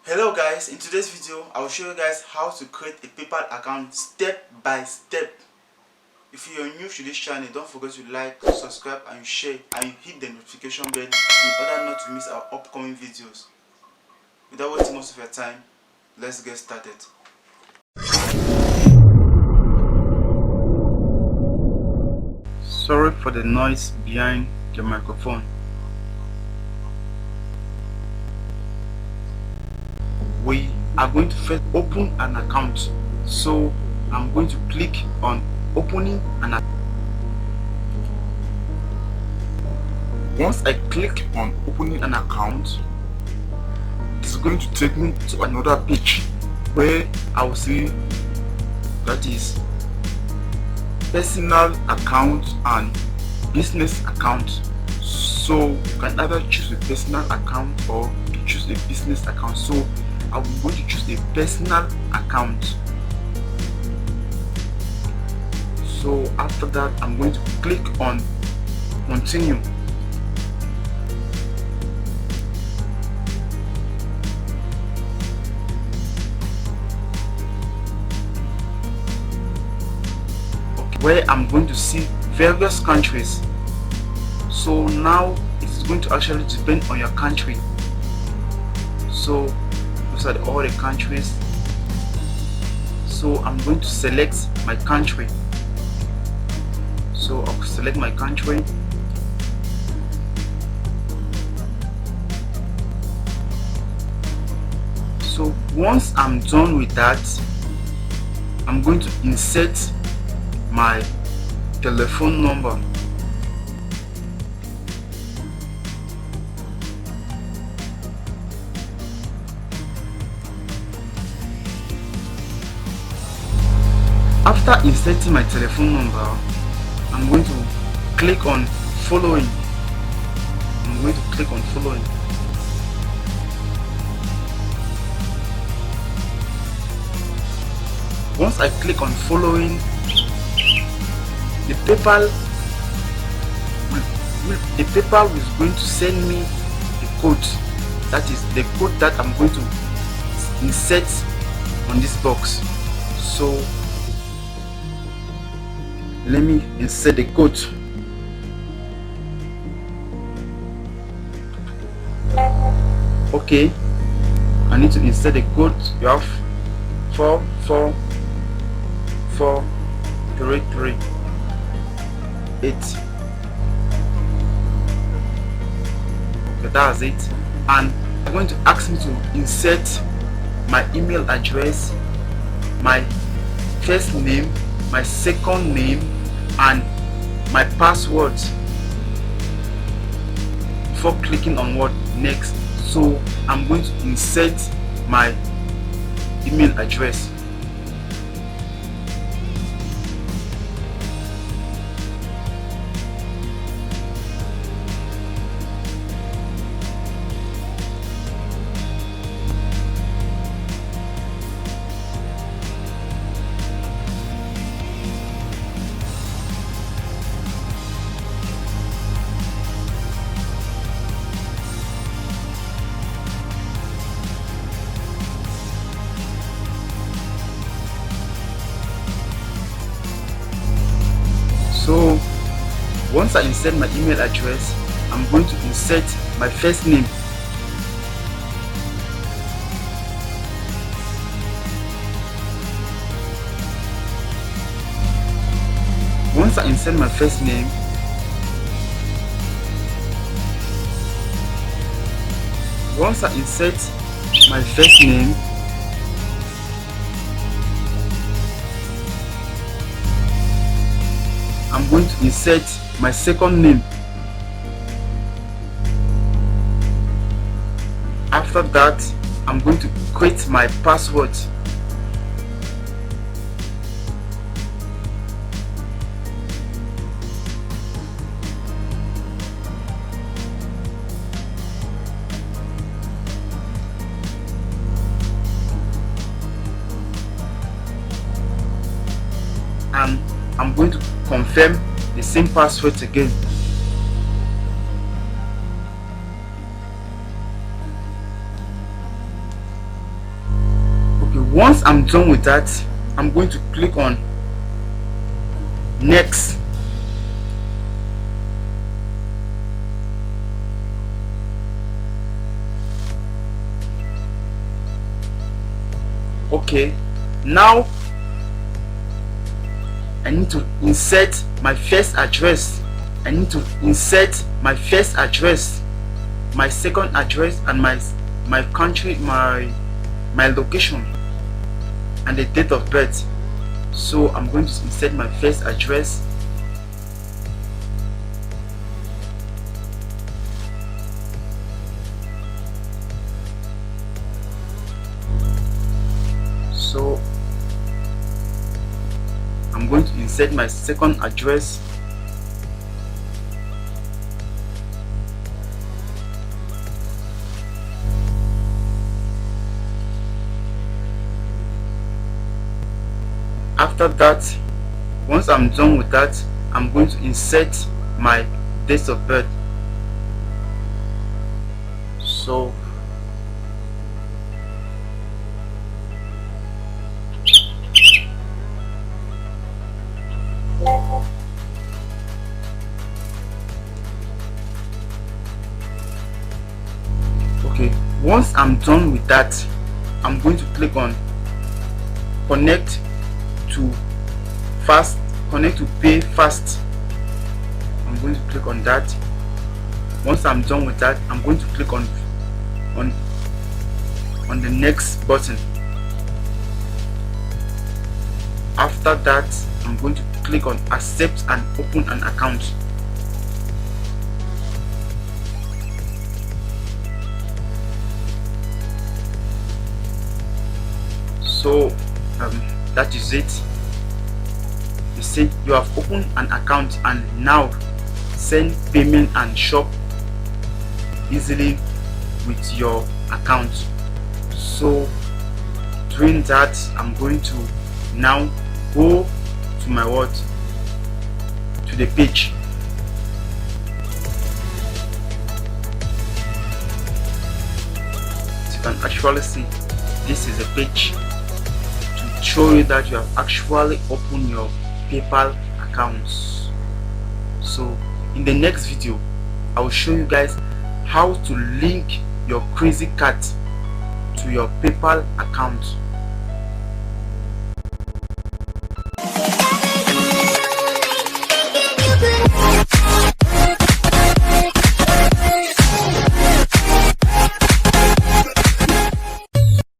Hello guys, in today's video I will show you guys how to create a PayPal account step by step. If you are new to this channel, don't forget to like, subscribe and share, and you hit the notification bell in order not to miss our upcoming videos. Without wasting most of your time, let's get started. Sorry for the noise behind the microphone. We are going to first open an account, so I'm going to click on opening an account. Once I click on opening an account, it's going to take me to another page where I will see that is personal account and business account. So you can either choose a personal account or you choose a business account. So I'm going to choose a personal account. So after that, I'm going to click on continue. Okay, where I'm going to see various countries. So now it's going to actually depend on your country. So those are all the countries. So I'm going to select my country. So I'll select my country. So once I'm done with that, I'm going to insert my telephone number. After inserting my telephone number, I'm going to click on following. I'm going to click on following. Once I click on following, the PayPal is going to send me the code. That is the code that I'm going to insert on this box. So let me insert the code. Okay, I need to insert the code. You have 4443338. Okay, that's it. And they're going to ask me to insert my email address, my first name, my second name, and my password before clicking on what next. So I'm going to insert my email address. So once I insert my email address, I'm going to insert my first name. Once I insert my first name, I'm going to insert my second name. After that, I'm going to create my password. And I'm going to confirm the same password again. Once I'm done with that, I'm going to click on next. Okay, now I need to insert my first address. I need to insert my first address, my second address, and my country, my location, and the date of birth. So I'm going to insert my first address. So I'm going to insert my second address. After that, once I'm done with that, I'm going to insert my date of birth. So okay, once I'm done with that, I'm going to click on connect to pay fast. I'm going to click on that. Once I'm done with that, I'm going to click on the next button. After that, I'm going to click on accept and open an account. So that is it. You see, you have opened an account and now send payment and shop easily with your account. So doing that, I'm going to now go to my to the page. As you can actually see, this is a page to show you that you have actually opened your PayPal accounts. So in the next video, I will show you guys how to link your crazy card to your PayPal account.